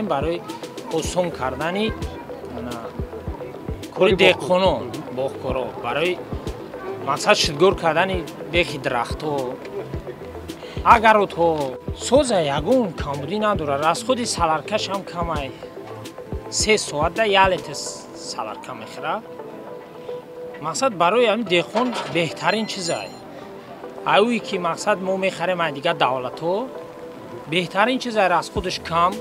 برای آسان کردن کاری دهقانان باغکارا برای مقصد شدگار کردن دهی درخت‌ها اگر تو سوز یگون کمبودی نداره از خود سالارکش هم کمه 3 ساعت ده یه لیتر سالارکا میخوره مقصد برای همین دهقان بهترین چیزه اوی که مقصد ما میخریم دیگه دولت ها بهترین چیزه از خودش کم